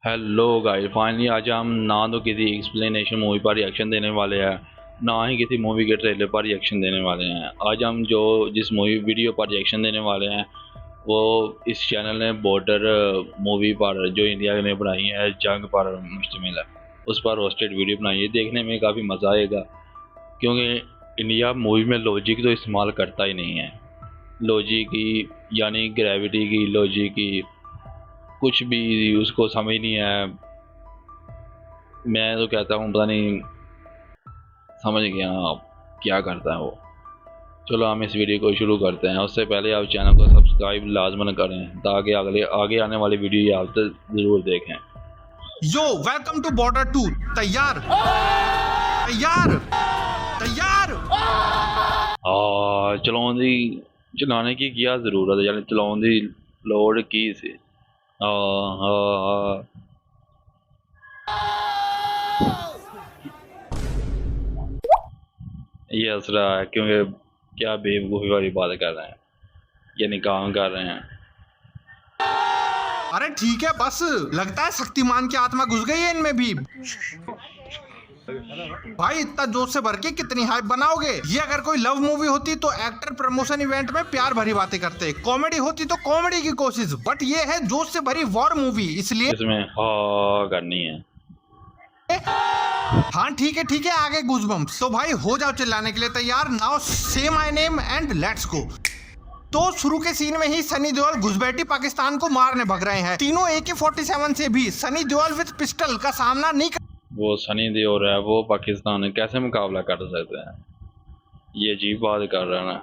Hello guys, finally आज हम ना तो किसी एक्सप्लेनेशन मूवी पर रिएक्शन देने वाले हैं, ना ही किसी मूवी के ट्रेलर पर रिएक्शन देने वाले हैं। आज हम जिस मूवी वीडियो पर रिएक्शन देने वाले हैं वो इस चैनल ने बॉर्डर मूवी पर, जो इंडिया ने बनाई है, जंग पर मुश्तमिल है, उस पर रोस्टेड वीडियो बनाई है। देखने में काफ़ी मज़ा आएगा क्योंकि इंडिया मूवी में लॉजिक तो इस्तेमाल करता ही नहीं है। लॉजिक की यानी ग्रेविटी की, लॉजिक की कुछ भी उसको समझ नहीं है। मैं तो कहता हूँ पता नहीं, समझ गया आप क्या करता है वो। चलो हम इस वीडियो को शुरू करते हैं। उससे पहले आप चैनल को सब्सक्राइब लाजमन करें ताकि आगे आने वाली वीडियो आप तक ज़रूर देखें। यो वेलकम टू बॉर्डर 2। तैयार तैयार तैयार। चलाने चलाने की क्या ज़रूरत है, यानी चलाने की लोड़ की से। ये हंस रहा है क्योंकि क्या बेवकूफ़ी वाली बात कर रहे हैं, यानी काम कर रहे हैं। अरे ठीक है, बस लगता है शक्तिमान की आत्मा घुस गई है इनमें भी। भाई इतना जोश से भर के कितनी हाइप बनाओगे। ये अगर कोई लव मूवी होती तो एक्टर प्रमोशन इवेंट में प्यार भरी बातें करते, कॉमेडी होती तो कॉमेडी की कोशिश, बट ये है जोश से भरी वॉर मूवी, इसलिए इसमें हाँ करनी है। हाँ ठीक है आगे गूज़बम्प्स। तो भाई हो जाओ चिल्लाने के लिए तैयार। नाउ से my name and let's go. तो शुरू के सीन में ही सनी देओल घुसपैठी पाकिस्तान को मारने भग रहे हैं। तीनों AK-47 से भी सनी देओल विद पिस्टल का सामना नहीं वो सनी देओल है, वो पाकिस्तान कैसे मुकाबला कर सकते हैं? ये अजीब बात कर रहे हैं ना।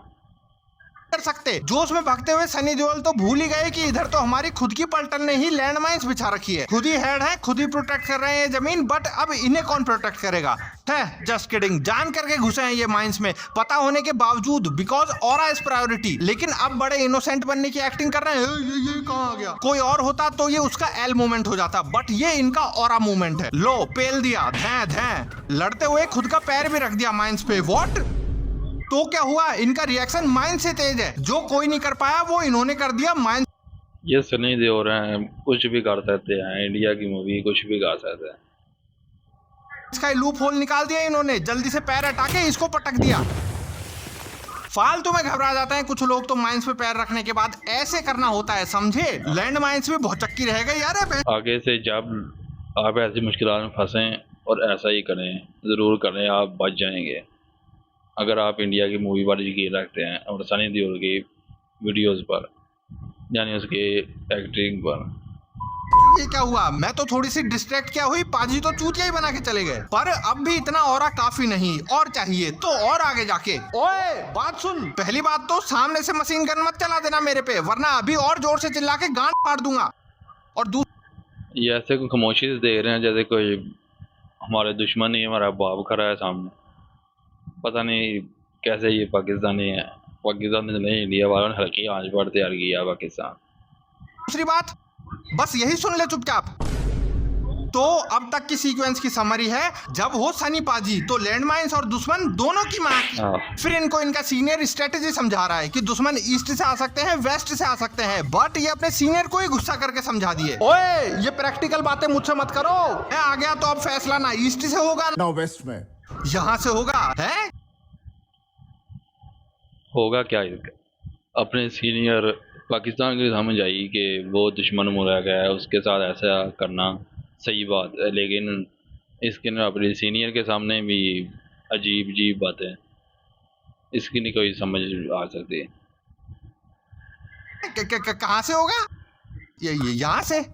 कर सकते। जोश में भागते हुए सनी देओल तो भूल ही गए कि इधर तो हमारी खुद की पलटन ने ही लैंडमाइंस बिछा रखी है। खुद ही हेड है, खुद ही प्रोटेक्ट कर रहे हैं जमीन, बट अब इन्हें कौन प्रोटेक्ट करेगा? है जस्ट किडिंग, जान करके घुसे हैं ये माइंस में, पता होने के बावजूद, बिकॉज ऑरा इज प्रायोरिटी। लेकिन अब बड़े इनोसेंट बनने की एक्टिंग कर रहे हैं। ये कहाँ आ गया? कोई और होता तो ये उसका एल मूवमेंट हो जाता, बट ये इनका ऑरा मूवमेंट है। लो पेल दिया, धैं धैं, लड़ते हुए खुद का पैर भी रख दिया माइंस पे। व्हाट? तो क्या हुआ? इनका रिएक्शन माइंड से तेज है, जो कोई नहीं कर पाया वो इन्होंने कर दिया माइंड। ये सनी देओल हैं, कुछ भी कर सकते हैं। इंडिया की मूवी कुछ भी कर सकते हैं। इसका लूप होल निकाल दिया इन्होंने, जल्दी से पैर हटा के इसको पटक दिया। फालतू में घबरा जाते हैं कुछ लोग तो माइंस पे पैर रखने के बाद। ऐसे करना होता है, समझे? लैंड माइंस भी बहुत चक्की रहेगा यार। आगे से जब आप ऐसी मुश्किलों में फंसें और ऐसा ही करें, ज़रूर करें, आप बच जाएंगे। अगर आप इंडिया की मूवी पर यकीन रखते हैं और सनी देओल की वीडियोस पर, यानी उसके एक्टिंग पर। ये क्या हुआ? मैं तो थोड़ी सी डिस्ट्रैक्ट क्या हुई, पाजी तो चूतिया ही बना के चले गए। पर अब भी इतना ऑरा काफी नहीं, और चाहिए तो और आगे जाके। ओए बात सुन, पहली बात तो सामने से मशीन गन मत चला देना मेरे पे, वरना अभी और जोर से चिल्ला के गांड फाड़ दूंगा। और ये ऐसे कोई खामोशी से देख रहे हैं जैसे कोई हमारे दुश्मन नहीं, हमारा बाप खड़ा है सामने। पता नहीं कैसे ये पाकिस्तानी है। पाकिस्तान में नहीं, इंडिया वालों ने हल्की आंच पर तैयार किया पाकिस्तान। दूसरी बात, बस यही सुन ले चुपचाप। तो अब तक की सीक्वेंस की समरी है, जब हो सनी पाजी तो लैंडमाइंस और दुश्मन दोनों की मार की। फिर इनको इनका सीनियर स्ट्रेटेजी समझा रहा है कि दुश्मन ईस्ट से आ सकते हैं, वेस्ट से आ सकते हैं, बट ये अपने सीनियर को ही गुस्सा करके समझा दिए। ओए ये प्रैक्टिकल बातें मुझसे मत करो। मैं आ गया तो अब फैसला ना ईस्ट से होगा ना वेस्ट में, यहाँ से होगा। है होगा क्या इसका? अपने सीनियर पाकिस्तान की समझ आई कि वो दुश्मन मुरा गया है, उसके साथ ऐसा करना सही बात है, लेकिन इसके ना अपने सीनियर के सामने भी अजीब अजीब बातें, इसकी नहीं कोई समझ आ सकती। कहाँ से होगा? ये यहाँ से।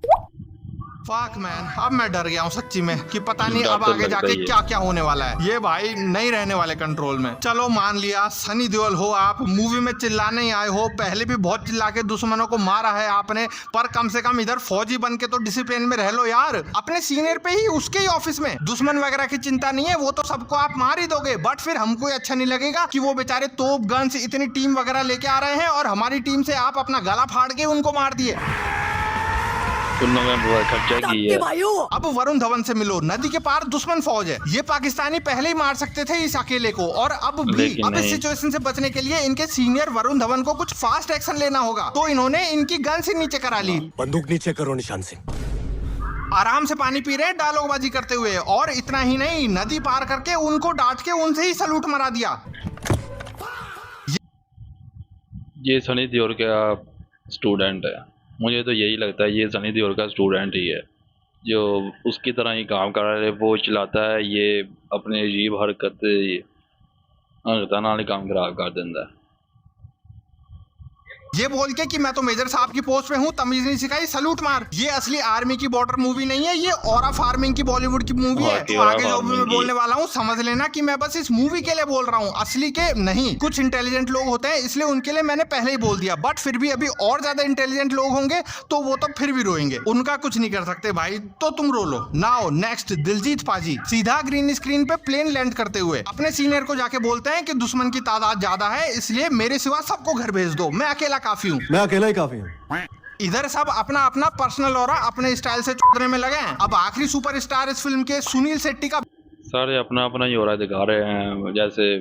फक मैन, अब मैं डर गया हूँ सच्ची में कि पता नहीं अब आगे जाके क्या क्या होने वाला है। ये भाई नहीं रहने वाले कंट्रोल में। चलो मान लिया सनी देओल हो आप, मूवी में चिल्लाने ही आए हो, पहले भी बहुत चिल्ला के दुश्मनों को मारा है आपने, पर कम से कम इधर फौजी बन के तो डिसिप्लिन में रह लो यार। अपने सीनियर पे ही, उसके ही ऑफिस में दुश्मन वगैरह की चिंता नहीं है, वो तो सबको आप मार ही दोगे, बट फिर हमको अच्छा नहीं लगेगा कि वो बेचारे तोप गन्स इतनी टीम वगैरह लेके आ रहे हैं और हमारी टीम से आप अपना गला फाड़ के उनको मार दिए। खर्चा किया। अब वरुण धवन से मिलो, नदी के पार दुश्मन फौज है, ये पाकिस्तानी पहले ही मार सकते थे इस अकेले को, और अब भी अब इस सिचुएशन से बचने के लिए इनके सीनियर वरुण धवन को कुछ फास्ट एक्शन लेना होगा, तो इन्होंने इनकी गन से नीचे करा ली। बंदूक नीचे करो निशान सिंह। आराम से पानी पी रहे हैं डायलॉगबाजी करते हुए, और इतना ही नहीं, नदी पार करके उनको डांट के उनसे ही सलूट मरा दिया। ये सनी देओल का स्टूडेंट है, मुझे तो यही लगता है ये सनी देओल का स्टूडेंट ही है, जो उसकी तरह ही काम कर रहा है, वो चलाता है, ये अपने अजीब हरकत नाल काम खराब कर देता है। ये बोल के कि मैं तो मेजर साहब की पोस्ट पे हूँ, तमीज नहीं सिखाई, सलूट मार। ये असली आर्मी की बॉर्डर मूवी नहीं है, ये ऑरा फार्मिंग की बॉलीवुड की मूवी है। तो आगे जो भी मैं बोलने वाला हूँ समझ लेना कि मैं बस इस मूवी के लिए बोल रहा हूँ, असली के नहीं। कुछ इंटेलिजेंट लोग होते हैं इसलिए उनके लिए मैंने पहले ही बोल दिया, बट फिर भी अभी और ज्यादा इंटेलिजेंट लोग होंगे तो वो तो फिर भी रोएंगे, उनका कुछ नहीं कर सकते भाई, तो तुम रो लो। नाउ नेक्स्ट, दिलजीत पाजी सीधा ग्रीन स्क्रीन पे प्लेन लैंड करते हुए अपने सीनियर को जाके बोलते हैं कि दुश्मन की तादाद ज्यादा है, इसलिए मेरे सिवा सबको घर भेज दो, मैं अकेला काफी हूँ। मैं अकेला ही काफी हूँ। इधर सब अपना अपना पर्सनल ऑरा अपने स्टाइल से चोदने में लगे हैं। अब आखिरी सुपरस्टार इस फिल्म के सुनील शेट्टी का सारे अपना अपना ही ऑरा दिखा रहे हैं, जैसे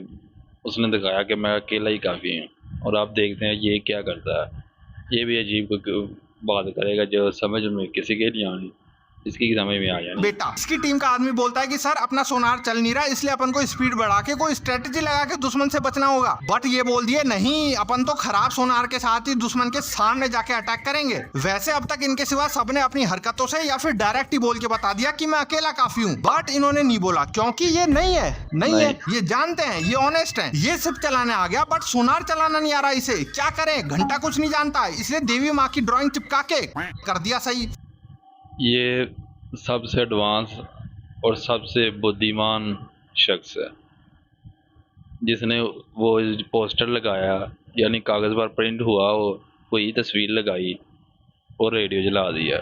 उसने दिखाया कि मैं अकेला ही काफ़ी हूँ, और आप देखते हैं ये क्या करता है, ये भी अजीब बात करेगा जो समझ में किसी के नहीं आनी, इसकी समझ में आ जाए। बेटा इसकी टीम का आदमी बोलता है कि सर अपना सोनार चल नहीं रहा, इसलिए अपन को स्पीड बढ़ा के कोई स्ट्रेटेजी लगा के दुश्मन से बचना होगा। बट ये बोल दिए नहीं, अपन तो खराब सोनार के साथ ही दुश्मन के सामने जाके अटैक करेंगे। वैसे अब तक इनके सिवा सबने अपनी हरकतों से या फिर डायरेक्ट ही बोल के बता दिया कि मैं अकेला काफी हूँ, बट इन्होंने नहीं बोला क्योंकि ये नहीं है, ये जानते हैं, ये ऑनेस्ट है। ये सिर्फ चलाने आ गया बट सोनार चलाना नहीं आ रहा इसे, क्या करे, घंटा कुछ नहीं जानता, इसलिए देवी माँ की ड्रॉइंग चिपका के कर दिया सही। ये सबसे एडवांस और सबसे बुद्धिमान शख्स है जिसने वो पोस्टर लगाया, यानी कागज़ पर प्रिंट हुआ वो कोई तस्वीर लगाई और रेडियो जला दिया।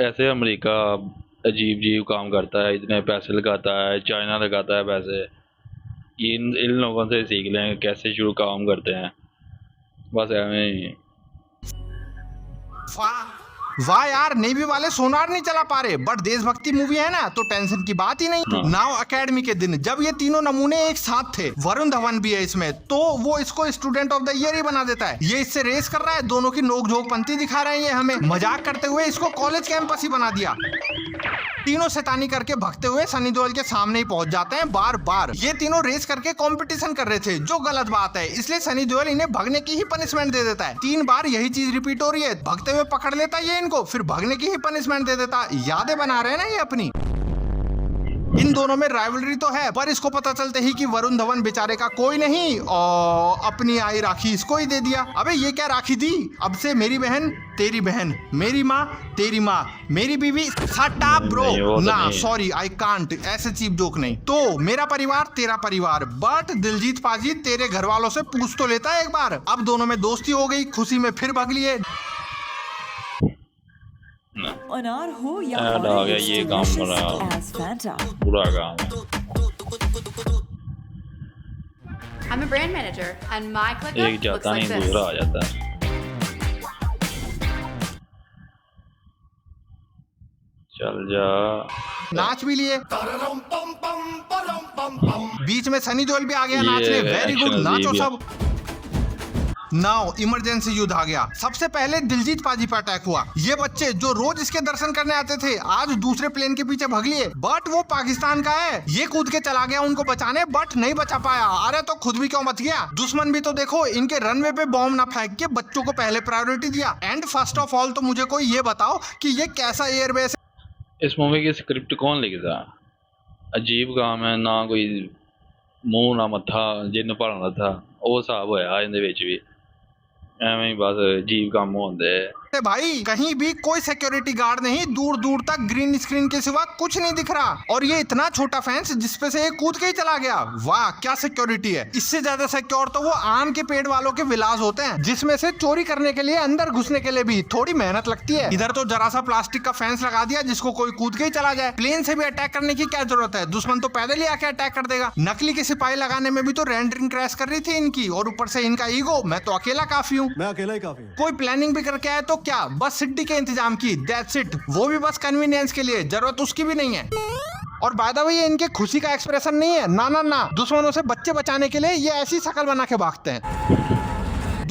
ऐसे अमेरिका अजीब अजीब काम करता है, इतने पैसे लगाता है, चाइना लगाता है पैसे, इन लोगों से सीख लें कैसे शुरू काम करते हैं, बस ऐਵੇਂ ही। वाह यार, नेवी वाले सोनार नहीं चला पा रहे बट देशभक्ति मूवी है ना, तो टेंशन की बात ही नहीं। नाउ एकेडमी के दिन जब ये तीनों नमूने एक साथ थे, वरुण धवन भी है इसमें, तो वो इसको स्टूडेंट ऑफ द ईयर ही बना देता है। ये इससे रेस कर रहा है, दोनों की नोक-झोंक पंती दिखा रहे हैं, ये हमें मजाक करते हुए इसको कॉलेज कैंपस ही बना दिया। तीनों शैतानी करके भगते हुए सनी देओल के सामने ही पहुंच जाते हैं बार बार। ये तीनों रेस करके कंपटीशन कर रहे थे, जो गलत बात है, इसलिए सनी देओल इन्हें भगने की ही पनिशमेंट दे देता है। 3 बार यही चीज रिपीट हो रही है, भगते हुए पकड़ लेता है ये इनको, फिर भगने की ही पनिशमेंट दे देता। यादें बना रहे हैं ना ये अपनी। इन दोनों में राइवलरी तो है, पर इसको पता चलते ही कि वरुण धवन बेचारे का कोई नहीं और अपनी आई राखी इसको ही दे दिया। अबे ये क्या राखी दी, अब से मेरी बहन तेरी बहन, मेरी माँ तेरी माँ, मेरी बीवी। शट अप ब्रो, ना सॉरी आई कांट, ऐसे चीप जोक नहीं। तो मेरा परिवार तेरा परिवार, बट दिलजीत पाजी तेरे घर वालों से पूछ तो लेता है एक बार। अब दोनों में दोस्ती हो गई, खुशी में फिर भग लिए। अनार हो या आ गया ये काम हो रहा, पूरा काम है। I'm a brand manager and my ClickUp एक looks जाता like नहीं this. दूसरा आ जाता है। चल जा, नाच भी लिए, बीच में सनी देओल भी आ गया नाचने। वेरी गुड, नाचो सब। नाउ इमरजेंसी युद्ध आ गया। सबसे पहले दिलजीत पाजी पर अटैक हुआ। ये बच्चे जो रोज इसके दर्शन करने आते थे आज दूसरे प्लेन के पीछे भाग लिए, बट वो पाकिस्तान का है। ये कूद के चला गया उनको बचाने, बट नहीं बचा पाया। अरे तो खुद भी क्यों बच गया। दुश्मन भी तो देखो, इनके रनवे पे बॉम्ब ना फेंक के बच्चों को पहले प्रायोरिटी दिया। एंड फर्स्ट ऑफ ऑल तो मुझे कोई ये बताओ कि ये कैसा एयरबेस है। इस मूवी की स्क्रिप्ट कौन लिखता? अजीब काम है, ना कोई मूंह ना मत्था जिन्न भालना था, वो हिसाब होया इहदे विच भी, ਐਵੇਂ ਹੀ बस अजीब काम होंदे। भाई कहीं भी कोई सिक्योरिटी गार्ड नहीं, दूर दूर तक ग्रीन स्क्रीन के सिवा कुछ नहीं दिख रहा, और ये इतना छोटा फेंस जिसपे से एक कूद के ही चला गया। वाह क्या सिक्योरिटी है। इससे ज्यादा सिक्योर तो वो आम के पेड़ वालों के विलास होते हैं, जिसमें से चोरी करने के लिए अंदर घुसने के लिए भी थोड़ी मेहनत लगती है। इधर तो जरा सा प्लास्टिक का फेंस लगा दिया जिसको कोई कूद के ही चला जाए। प्लेन से भी अटैक करने की क्या जरूरत है, दुश्मन तो पैदल ही आके अटैक कर देगा। नकली के सिपाही लगाने में भी तो रेंडरिंग क्रैश कर रही थी इनकी, और ऊपर से इनका ईगो, मैं तो अकेला काफी हूँ। मैं अकेला ही काफी हूँ। कोई प्लानिंग भी करके आए तो क्या, बस सिड्डी के इंतजाम की, दैट्स इट। वो भी बस कन्वीनियंस के लिए, जरूरत उसकी भी नहीं है। और बाय द वे ये इनके खुशी का एक्सप्रेशन नहीं है, ना ना ना, दुश्मनों से बच्चे बचाने के लिए ये ऐसी शक्ल बना के भागते हैं।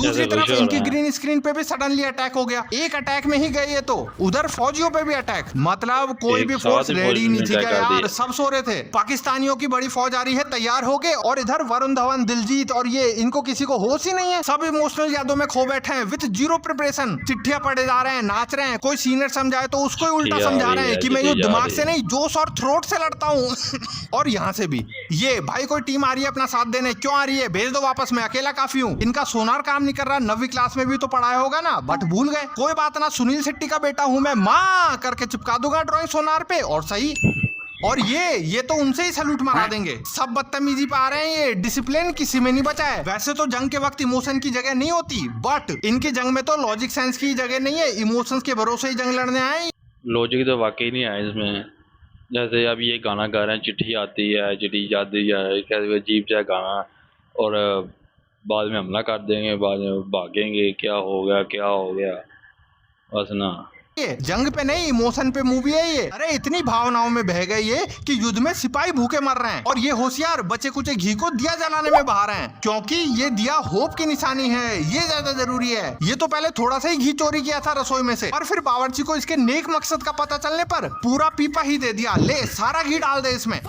दूसरी जैसे तरफ कुछ हो इनकी रहा है। ग्रीन स्क्रीन पे भी सडनली अटैक हो गया, एक अटैक में ही गए ये तो। उधर फौजियों पे भी अटैक, मतलब कोई एक भी साथ फोर्स ही रेडी फौज नहीं ने थी attack क्या कर यार, दिया। सब सो रहे थे। पाकिस्तानियों की बड़ी फौज आ रही है, तैयार हो गए, और इधर वरुण धवन, दिलजीत और ये इनको किसी को होश ही नहीं है, सब इमोशनल यादों में खो बैठे हैं विद जीरो प्रिपरेशन। चिट्ठियां पढ़े जा रहे हैं, नाच रहे हैं, कोई सीनियर समझाए तो उसको ही उल्टा चिट्ठी आ समझा रही रहे हैं है, कि मैं चिट्ठी यूं जा दिमाग रही से है। नहीं जोश और थ्रोट से लड़ता हूँ। और यहाँ से भी ये भाई कोई टीम आ रही है अपना साथ देने, क्यों आ रही है, भेज दो वापस, मैं अकेला काफी हूँ। इनका सोनार काम नहीं कर रहा, 9वीं क्लास में भी तो पढ़ाया होगा ना, बट भूल गए। कोई बात ना, सुनील शेट्टी का बेटा हूँ मैं, माँ करके चिपका दूंगा ड्राइंग सोनार पे, और सही। और ये तो उनसे ही सैल्यूट मारा देंगे। सब बदतमीजी पे आ रहे हैं, ये डिसिप्लिन किसी में नहीं बचा है। वैसे तो जंग के वक्त इमोशन की जगह नहीं होती, बट इनकी जंग में तो लॉजिक सेंस की जगह नहीं है, इमोशंस के भरोसे ही जंग लड़ने आए। लॉजिक तो वाकई नहीं है इसमें। जैसे अब ये गाना गा रहे हैं, चिट्ठी आती है, चिट्ठी जाती है, कैसे अजीब सा गाना, और बाद में हमला कर देंगे, बाद में भागेंगे, क्या हो गया क्या हो गया, बस ना। ये जंग पे नहीं, इमोशन पे मूवी है ये। अरे इतनी भावनाओं में बह गई ये कि युद्ध में सिपाही भूखे मर रहे हैं, और ये होशियार बचे कुचे घी को दिया जलाने में बहा रहे हैं, क्योंकि ये दिया होप की निशानी है, ये ज्यादा जरूरी है। ये तो पहले थोड़ा सा ही घी चोरी किया था रसोई में से, और फिर बावर्ची को इसके नेक मकसद का पता चलने पर पूरा पीपा ही दे दिया, ले सारा घी डाल दे इसमें।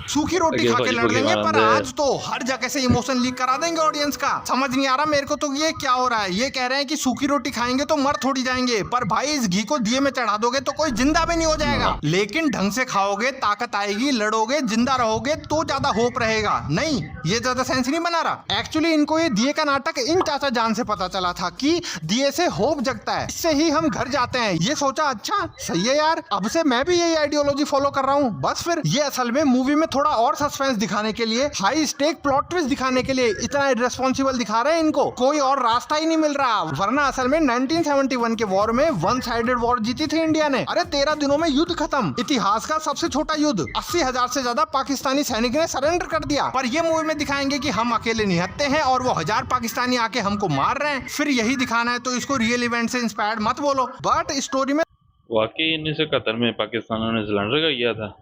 सूखी रोटी खा के लड़ लेंगे, पर आज तो हर जगह से इमोशन लीक करा देंगे ऑडियंस का। समझ नहीं आ रहा मेरे को तो ये क्या हो रहा है। ये कह रहे हैं कि सूखी रोटी खाएंगे तो मर थोड़ी जाएंगे, पर भाई इस घी को दिए में चढ़ा दोगे तो कोई जिंदा भी नहीं हो जाएगा। लेकिन ढंग से खाओगे, ताकत आएगी, लड़ोगे, जिंदा रहोगे तो ज्यादा होप रहेगा। नहीं, ये ज्यादा सेंस नहीं बना रहा। एक्चुअली इनको ये दिए का नाटक इन चाचा जान से पता चला था कि दिए से होप जगता है, इससे ही हम घर जाते हैं। ये सोचा अच्छा सही है यार, अब से मैं भी यही आइडियोलॉजी फॉलो कर रहा हूँ। बस फिर ये असल में मूवी में थोड़ा और सस्पेंस दिखाने के लिए, हाई स्टेक प्लॉट ट्विस्ट दिखाने के लिए इतना इररेस्पॉन्सिबल दिखा रहे हैं इनको, कोई और रास्ता ही नहीं मिल रहा। वरना असल में 1971 के वॉर में वन साइडेड वॉर जीती थी इंडिया ने। अरे 13 दिनों में युद्ध खत्म, इतिहास का सबसे छोटा युद्ध, 80,000 से ज्यादा पाकिस्तानी सैनिक ने सरेंडर कर दिया। पर ये मूवी में दिखाएंगे कि हम अकेले निहत्ते हैं और वो 1000 पाकिस्तानी आके हमको मार रहे हैं। फिर यही दिखाना है तो इसको रियल इवेंट से इंस्पायर्ड मत बोलो, बट स्टोरी में वाकई 1971 में पाकिस्तान ने सिलेंडर का किया था,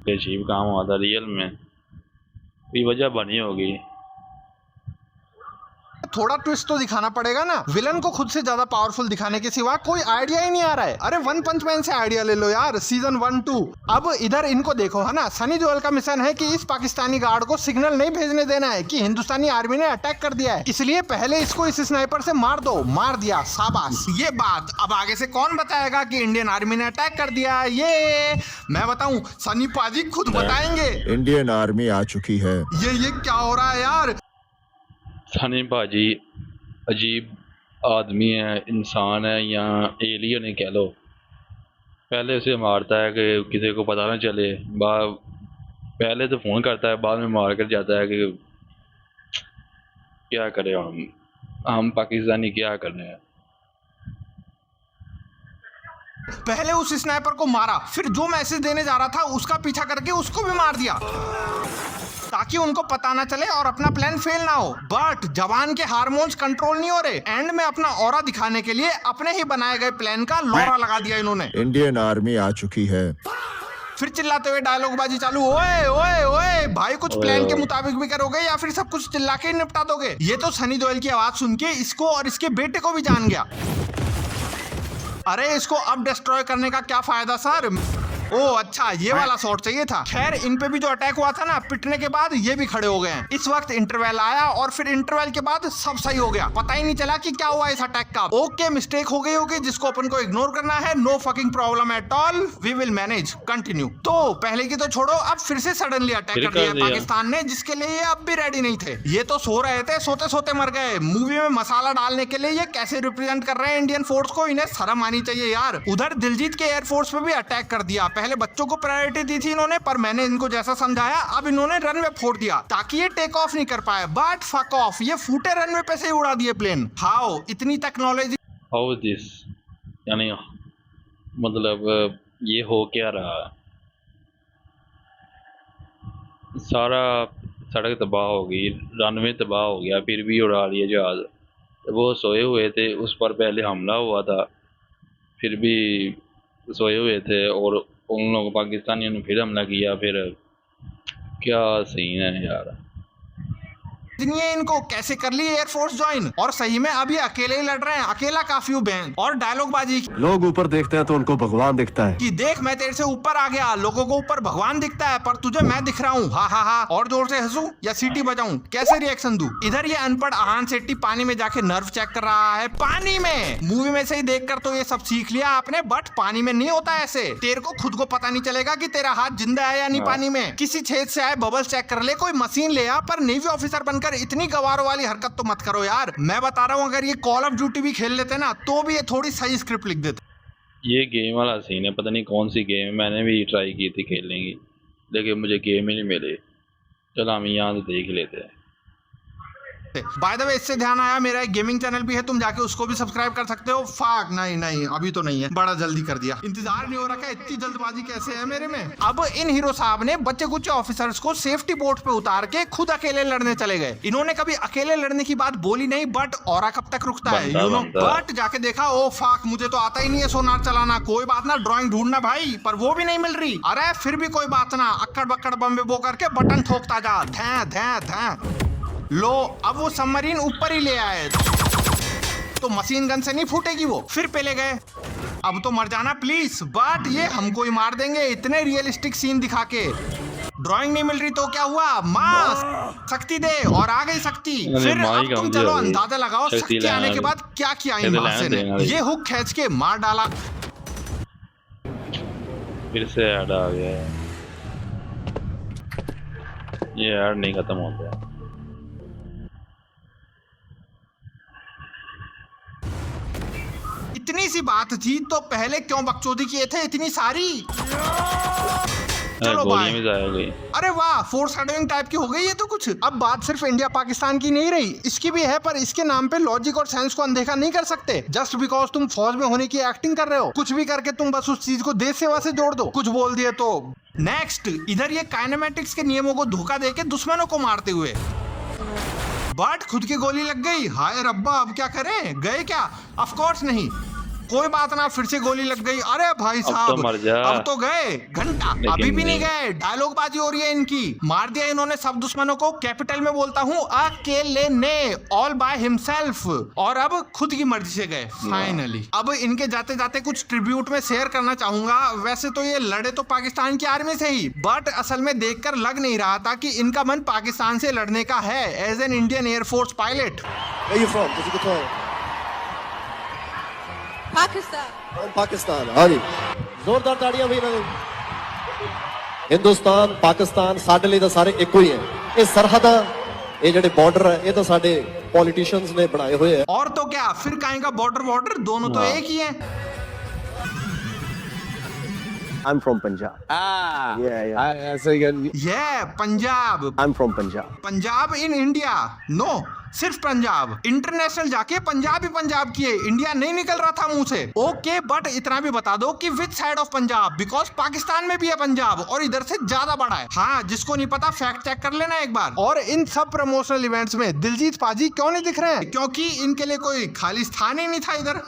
अजीब काम हुआ था रियल में, कोई वजह बनी होगी। थोड़ा ट्विस्ट तो दिखाना पड़ेगा ना। विलन को खुद से ज्यादा पावरफुल दिखाने के सिवा कोई आइडिया ही नहीं आ रहा है। अरे वन पंच मैन से आइडिया ले लो यार, सीजन 1-2। अब इधर इनको देखो है ना, सनी देओल का मिशन है कि इस पाकिस्तानी गार्ड को सिग्नल नहीं भेजने देना है कि हिंदुस्तानी आर्मी ने अटैक कर दिया है, इसलिए पहले इसको इस स्नाइपर से मार दो। मार दिया, शाबाश। ये बात अब आगे से कौन बताएगा कि इंडियन आर्मी ने अटैक कर दिया? ये मैं बताऊं, सनी पाजी खुद बताएंगे। इंडियन आर्मी आ चुकी है। ये क्या हो रहा है यार? सनी भाजी अजीब आदमी है, इंसान है या एलियन है कह लो। पहले उसे मारता है कि किसी को पता ना चले, पहले तो फ़ोन करता है, बाद में मार कर जाता है कि क्या करें हम पाकिस्तानी क्या कर रहे हैं। पहले उस स्नाइपर को मारा, फिर जो मैसेज देने जा रहा था उसका पीछा करके उसको भी मार दिया ताकि उनको पता ना चले और अपना प्लान फेल ना हो। बट जवान के हार्मोन्स कंट्रोल नहीं हो रहे, एंड में अपना ऑरा दिखाने के लिए अपने ही बनाए गए प्लान का लौरा लगा दिया इन्होंने। इंडियन आर्मी आ चुकी है। फिर चिल्लाते हुए डायलॉग बाजी चालू, ओए ओए ओए भाई, कुछ प्लान के मुताबिक भी करोगे या फिर सब कुछ चिल्ला के निपटा दोगे? ये तो सनी देओल की आवाज सुन के इसको और इसके बेटे को भी जान गया। अरे इसको अब डिस्ट्रॉय करने का क्या फायदा सर? ओ अच्छा, ये वाला शॉट चाहिए था। खैर इन पे भी जो अटैक हुआ था ना, पिटने के बाद ये भी खड़े हो गए हैं। इस वक्त इंटरवल आया और फिर इंटरवल के बाद सब सही हो गया, पता ही नहीं चला कि क्या हुआ इस अटैक का। ओके, मिस्टेक हो गई होगी जिसको अपन को इग्नोर करना है, no fucking problem at all, we will manage, continue. तो पहले की तो छोड़ो, अब फिर से सडनली अटैक कर दिया पाकिस्तान ने, जिसके लिए ये अब भी रेडी नहीं थे। ये तो सो रहे थे, सोते सोते मर गए। मूवी में मसाला डालने के लिए ये कैसे रिप्रेजेंट कर रहे हैं इंडियन फोर्स को, इन्हें शर्म आनी चाहिए यार। उधर दिलजीत के एयरफोर्स पे भी अटैक कर दिया। पहले बच्चों को प्रायोरिटी दी थी इन्होंने, पर मैंने इनको जैसा समझाया अब इन्होंने रनवे फोड़ दिया ताकि ये टेक ऑफ नहीं कर पाए। बट फक ऑफ, ये फूटे रनवे पे से ही उड़ा दिए प्लेन। हाउ, इतनी टेक्नोलॉजी, हाउ दिस, यानी मतलब ये हो क्या रहा है? सारा सड़क तबाह हो गई, रनवे तबाह हो गया, फिर भी उड़ा लिए जहाज। वो सोए हुए थे, उस पर पहले हमला हुआ था, फिर भी सोए हुए थे और उन लोगों पाकिस्तानियों ने फिर हमला किया। फिर क्या सीन है यार। नहीं है इनको, कैसे कर ली एयरफोर्स ज्वाइन। और सही में अब ये अकेले ही लड़ रहे हैं, अकेला काफी बैन। और डायलॉग बाजी लोग ऊपर देखते हैं तो उनको भगवान दिखता है कि देख मैं तेरे से ऊपर आ गया, लोगों को ऊपर भगवान दिखता है पर तुझे मैं दिख रहा हूँ, हा हा हा। और जोर से हंसूं या सीटी बजाऊं, कैसे रिएक्शन दूं। इधर ये अनपढ़ आहान शेट्टी पानी में जाके नर्व चेक कर रहा है, पानी में। मूवी में से ही देखकर तो ये सब सीख लिया आपने, बट पानी में नहीं होता ऐसे। तेरे को खुद को पता नहीं चलेगा कि तेरा हाथ जिंदा है या नहीं पानी में। किसी छेद से आए बबल्स चेक कर ले, कोई मशीन ले आ, पर नेवी ऑफिसर बनकर इतनी गवारों वाली हरकत तो मत करो यार। मैं बता रहा हूँ अगर ये कॉल ऑफ ड्यूटी भी खेल लेते ना तो भी ये थोड़ी सही स्क्रिप्ट लिख देते। ये गेम वाला सीन है, पता नहीं कौन सी गेम है, मैंने भी ट्राई की थी खेलने की लेकिन मुझे गेम ही नहीं मिले। चलो हम यहाँ से देख लेते हैं। बाय द वे इससे ध्यान आया, मेरा एक गेमिंग चैनल भी है, तुम जाके उसको भी सब्सक्राइब कर सकते हो। फाक नहीं अभी तो नहीं है, बड़ा जल्दी कर दिया, इंतजार नहीं हो रखा। इतनी जल्दबाजी कैसे है मेरे में। अब इन हीरो साहब ने बच्चे कुछ ऑफिसर्स को सेफ्टी बोट पे उतार के खुद अकेले लड़ने चले गए। इन्होंने कभी अकेले लड़ने की बात बोली नहीं, बट और कब तक रुकता है यू नो। बट जाके देखा, ओ फाक मुझे तो आता ही नहीं है सोनार चलाना। कोई बात ना, ड्राइंग ढूंढना भाई, पर वो भी नहीं मिल रही। अरे फिर भी कोई बात ना, अक्कड़ बक्कड़ बम्बे बो करके बटन ठोकता जा, ध लो। अब वो सबमरीन ऊपर ही ले आए तो मशीन गन से नहीं फूटेगी वो। फिर पहले गए, अब तो मर जाना प्लीज, बट ये हमको ही मार देंगे इतने रियलिस्टिक सीन दिखा के। ड्राइंग नहीं मिल रही तो क्या हुआ, माँ शक्ति दे, और आ गई शक्ति। फिर अब तुम चलो अंदाजा लगाओ शक्ति आने के बाद क्या किया इन मासे ने। ये हुक खींच के मार डाला। फिर से ऐड आ गया, ये ऐड नहीं खत्म होता है। इतनी सी बात थी तो पहले क्यों बकचोदी किए थे इतनी सारी। चलो बाय। अरे वाह, फोर्स शेडोइंग टाइप की हो गई है तो कुछ। अब बात सिर्फ इंडिया पाकिस्तान की नहीं रही, इसकी भी है, पर इसके नाम पे लॉजिक और साइंस को अनदेखा नहीं कर सकते। जस्ट बिकॉज तुम फौज में होने की एक्टिंग कर रहे हो, कुछ भी करके तुम बस उस चीज को देश सेवा से जोड़ दो, कुछ बोल दिए तो। नेक्स्ट, इधर ये काइनेमेटिक्स के नियमों को धोखा देके दुश्मनों को मारते हुए, बट खुद की गोली लग गई। हाय रब्बा, अब क्या करें, गए क्या? ऑफ कोर्स नहीं, कोई बात ना, फिर से गोली लग गई। अरे भाई साहब अब तो गए, घंटा अभी भी नहीं गए। डायलॉग बाजी हो रही है इनकी। मार दिया इन्होंने सब दुश्मनों को, कैपिटल में बोलता हूँ अकेले ने, ऑल बाय हिमसेल्फ। और अब खुद की मर्जी से गए फाइनली। अब इनके जाते जाते कुछ ट्रिब्यूट में शेयर करना चाहूंगा। वैसे तो ये लड़े तो पाकिस्तान की आर्मी से ही, बट असल में देखकर लग नहीं रहा था कि इनका मन पाकिस्तान से लड़ने का है, as an Indian air force pilot. Pakistan. हाँ जी, जोरदार ताड़ियां भी नहीं। हिंदुस्तान पाकिस्तान साडे लिए तो सारे एक ही हैं। ये सरहदा, ये जेडे बॉर्डर है, ये तो साडे पॉलिटिशियंस ने बनाए हुए हैं। और तो क्या, फिर काहे का बॉर्डर, दोनों तो एक ही हैं। I'm from Punjab. Punjab. I'm from Punjab. Punjab in India, no सिर्फ पंजाब। इंटरनेशनल जाके पंजाब ही पंजाब किए, इंडिया नहीं निकल रहा था मुंह से। ओके, बट इतना भी बता दो कि which side of Punjab, because Pakistan में भी है पंजाब और इधर से ज्यादा बड़ा है। हाँ, जिसको नहीं पता फैक्ट चेक कर लेना एक बार। और इन सब प्रमोशनल इवेंट्स में दिलजीत पाजी क्यों नहीं दिख रहे हैं? क्योंकि इनके लिए कोई खाली स्थान ही नहीं था इधर।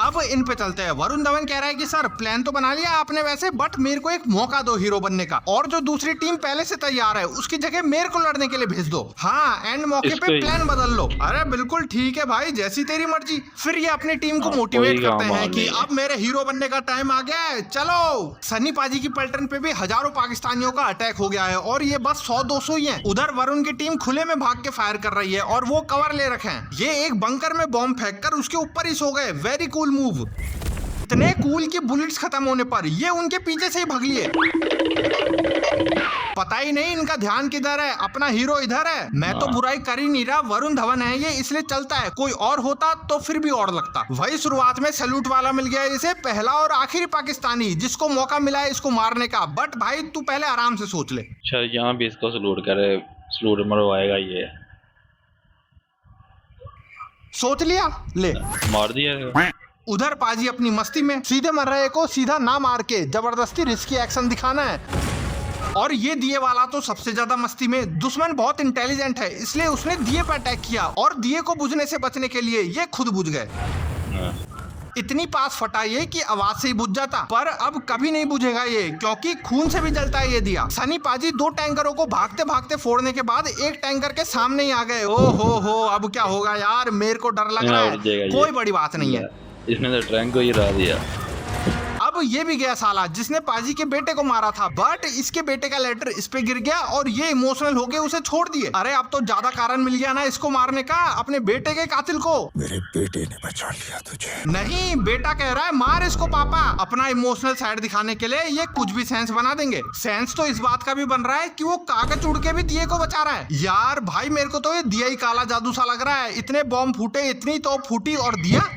अब इन पे चलते हैं। वरुण धवन कह रहा है कि सर प्लान तो बना लिया आपने वैसे, बट मेरे को एक मौका दो हीरो बनने का, और जो दूसरी टीम पहले से तैयार है उसकी जगह मेरे को लड़ने के लिए भेज दो। हाँ, एंड मौके पे प्लान बदल लो। अरे बिल्कुल ठीक है भाई, जैसी तेरी मर्जी। फिर ये अपनी टीम को मोटिवेट करते हैं कि अब मेरे हीरो बनने का टाइम आ गया है, चलो। सनी पाजी की पलटन पे भी हजारों पाकिस्तानियों का अटैक हो गया है और ये बस 100-200 ही है। उधर वरुण की टीम खुले में भाग के फायर कर रही है और वो कवर ले रखे हैं। ये एक बंकर में बॉम्ब फेंक कर उसके ऊपर ही सो गए। Very cool move. इतने कूल कि बुलेट्स खत्म होने पर ये उनके पीछे से ही भाग लिए। पता ही नहीं इनका ध्यान किधर है, अपना हीरो इधर है। मैं तो बुराई कर ही नहीं रहा, वरुण धवन है ये इसलिए चलता है, कोई और होता तो फिर भी और लगता। वही शुरुआत में सैल्यूट वाला मिल गया इसे, पहला और आखिरी पाकिस्तानी जिसको मौका मिला है इसको मारने का। बट भाई तू पहले आराम से सोच ले। अच्छा, यहाँ भी इसको सलूट करे, सलूट मरवाएगा ये। सोच लिया, ले मार दिया। उधर पाजी अपनी मस्ती में सीधे मर रहे को सीधा ना मार के जबरदस्ती रिस्की एक्शन दिखाना है। और ये दिए वाला तो सबसे ज्यादा मस्ती में। दुश्मन बहुत इंटेलिजेंट है इसलिए उसने दिए पर अटैक किया और दिए को बुझने से बचने के लिए ये खुद बुझ गए। इतनी पास फटाइए कि आवाज से ही बुझ जाता, पर अब कभी नहीं बुझेगा ये, क्योंकि खून से भी जलता है ये दिया। सनी पाजी 2 टैंकरों को भागते भागते फोड़ने के बाद एक टैंकर के सामने ही आ गए। ओ हो, अब क्या होगा यार, मेरे को डर लग रहा है। कोई बड़ी बात नहीं है, इसने तो ट्रैंक को ही हरा दिया। अब ये भी गया साला जिसने पाजी के बेटे को मारा था, बट इसके बेटे का लेटर इस पे गिर गया और ये इमोशनल होके उसे छोड़ दिए। अरे अब तो ज्यादा कारण मिल गया ना इसको मारने का, अपने बेटे के कातिल को। मेरे बेटे ने बचा लिया तुझे। नहीं, बेटा कह रहा है मार इसको पापा। अपना इमोशनल साइड दिखाने के लिए ये कुछ भी सेंस बना देंगे। सेंस तो इस बात का भी बन रहा है कि वो कागज उड़ के भी दिए को बचा रहा है। यार भाई, मेरे को तो ये दिया ही काला जादू सा लग रहा है। इतने बॉम्ब फूटे, इतनी तोप फूटी और दिया।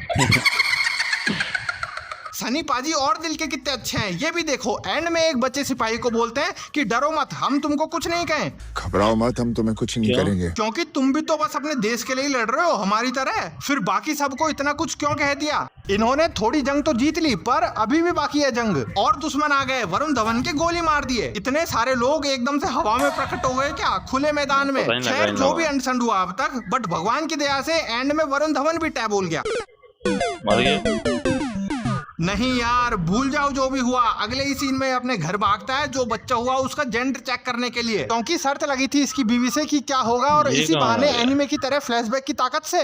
सनी पाजी और दिल के कितने अच्छे हैं, ये भी देखो। एंड में एक बच्चे सिपाही को बोलते हैं कि डरो मत, हम तुमको कुछ नहीं कहें। घबराओ मत, हम तुम्हें कुछ नहीं करेंगे। क्योंकि तुम भी तो बस अपने देश के लिए ही लड़ रहे हो हमारी तरह। फिर बाकी सबको इतना कुछ क्यों कह दिया? इन्होंने थोड़ी जंग तो जीत ली, पर अभी भी बाकी है जंग। और दुश्मन आ गए, वरुण धवन के गोली मार दिए। इतने सारे लोग एकदम से हवा में प्रकट हो गए क्या, खुले मैदान में। खैर जो भी अनशन हुआ अब तक, बट भगवान की दया से एंड में वरुण धवन भी टैब बोल गया। मर गया? नहीं यार, भूल जाओ जो भी हुआ। अगले ही सीन में अपने घर भागता है जो बच्चा हुआ उसका जेंडर चेक करने के लिए, क्योंकि शर्त लगी थी इसकी बीवी से कि क्या होगा, और इसी बहाने एनिमे की तरह फ्लैशबैक की ताकत से,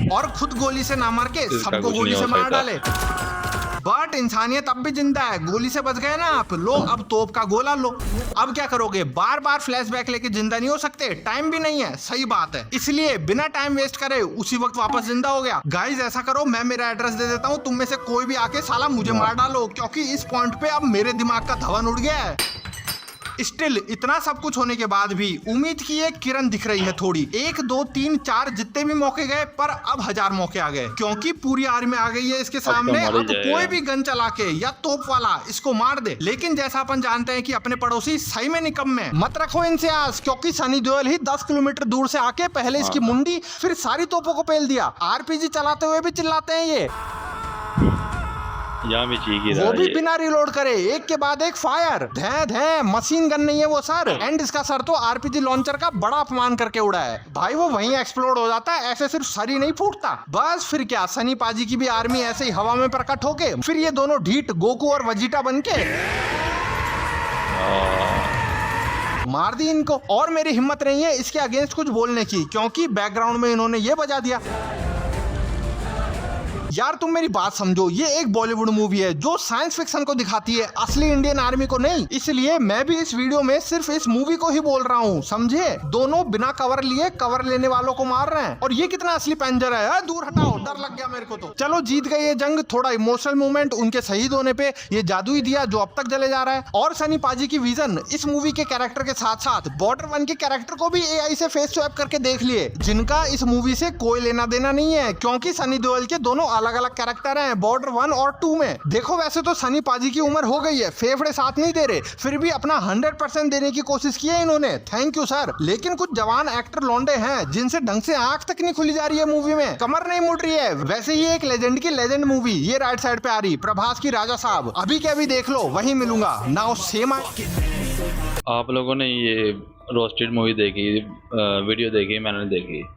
और खुद गोली से ना मार के सबको गोली से मार डाले। बट इंसानियत अब भी जिंदा है, गोली से बच गए ना आप। लो अब तोप का गोला लो। अब क्या करोगे, बार बार फ्लैशबैक लेके जिंदा नहीं हो सकते, टाइम भी नहीं है। सही बात है, इसलिए बिना टाइम वेस्ट करे उसी वक्त वापस जिंदा हो गया। गाइज ऐसा करो, मैं मेरा एड्रेस दे देता हूँ, तुम में से कोई भी आके साला मुझे मार डालो, क्योंकि इस पॉइंट पे अब मेरे दिमाग का धवन उड़ गया है। स्टिल इतना सब कुछ होने के बाद भी उम्मीद की एक किरण दिख रही है थोड़ी। 1 2 3 4 जितने भी मौके गए, पर अब 1000 मौके आ गए, क्योंकि पूरी आर्मी आ गई है इसके सामने। अब कोई भी गन चला के या तोप वाला इसको मार दे। लेकिन जैसा अपन जानते हैं कि अपने पड़ोसी सही में निकम्मे, मत रखो इनसे आस, क्योंकि सनी देओल ही 10 किलोमीटर दूर से आके पहले इसकी मुंडी फिर सारी तोपों को पेल दिया। आरपीजी चलाते हुए भी चिल्लाते हैं ये, यहाँ भी चीख ही रहा वो है भी ये। बिना रिलोड करे, एक के बाद एक फायर। धै धै, मशीन गन नहीं है वो सर। एंड इसका सर तो आरपीजी लॉन्चर का बड़ा अपमान करके उड़ा है भाई। वो वहीं एक्सप्लोड हो जाता है, ऐसे सिर्फ सर ही नहीं फूटता। बस फिर क्या, सनी पाजी की भी आर्मी ऐसे ही हवा में प्रकट होके, फिर ये दोनों ढीठ गोकू और वजीटा बनके मार दी इनको। और मेरी हिम्मत नहीं है इसके अगेंस्ट कुछ बोलने की, क्योंकि बैकग्राउंड में इन्होंने ये बजा दिया। यार तुम मेरी बात समझो, ये एक बॉलीवुड मूवी है जो साइंस फिक्शन को दिखाती है, असली इंडियन आर्मी को नहीं। इसलिए मैं भी इस वीडियो में सिर्फ इस मूवी को ही बोल रहा हूँ, समझे। दोनों बिना कवर लिए कवर लेने वालों को मार रहे हैं, और ये कितना असली पैंजर है। दूर हटाओ, डर लग गया मेरे को तो। चलो जीत गई ये जंग। थोड़ा इमोशनल मूवमेंट उनके शहीद होने पे, ये जादू ही दिया जो अब तक जले जा रहा है। और सनी पाजी की विजन इस मूवी के कैरेक्टर के साथ साथ बॉर्डर 1 के कैरेक्टर को भी एआई से फेस स्वैप करके देख लिए, जिनका इस मूवी से कोई लेना देना नहीं है, क्योंकि सनी देओल के दोनों अलग अलग कैरेक्टर हैं बॉर्डर 1 और 2 में। देखो वैसे तो सनी पाजी की उम्र हो गई है, फेफड़े साथ नहीं दे रहे, फिर भी अपना 100% देने की कोशिश की है इन्होंने। Thank you sir. लेकिन कुछ जवान एक्टर लौंडे हैं जिनसे ढंग से आंख तक नहीं खुली जा रही है मूवी में, कमर नहीं मुड़ रही है। वैसे ही एक लेजेंड की लेजेंड मूवी ये राइट साइड पे आ रही, प्रभास की राजा साहब। अभी क्या भी देख लो, वही मिलूंगा नाउ सेम। आप लोगों ने ये रोस्टेड मूवी देखी, वीडियो देखी, मैंने देखी।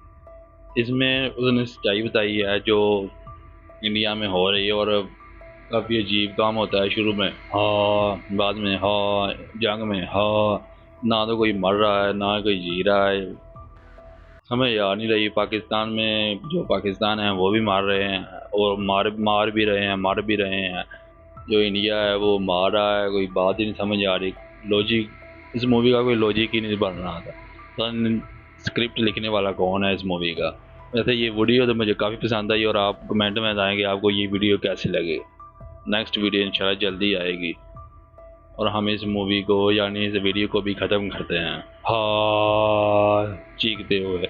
इसमें उसने सच्चाई बताई है जो इंडिया में हो रही है, और काफ़ी अजीब काम होता है। शुरू में हाँ, बाद में हाँ, जंग में हाँ, ना तो कोई मर रहा है ना कोई जी रहा है। हमें याद नहीं रही, पाकिस्तान में जो पाकिस्तान है वो भी मार रहे हैं, और मार भी रहे हैं, मर भी रहे हैं। जो इंडिया है वो मार रहा है, कोई बात ही नहीं समझ आ रही। लॉजिक इस मूवी का कोई लॉजिक ही नहीं बन रहा था। तो स्क्रिप्ट लिखने वाला कौन है इस मूवी का? वैसे ये वीडियो तो मुझे काफ़ी पसंद आई, और आप कमेंट में बताएंगे आपको ये वीडियो कैसी लगी। नेक्स्ट वीडियो इंशाल्लाह जल्दी आएगी, और हम इस मूवी को यानी इस वीडियो को भी ख़त्म करते हैं हाँ चीखते हुए।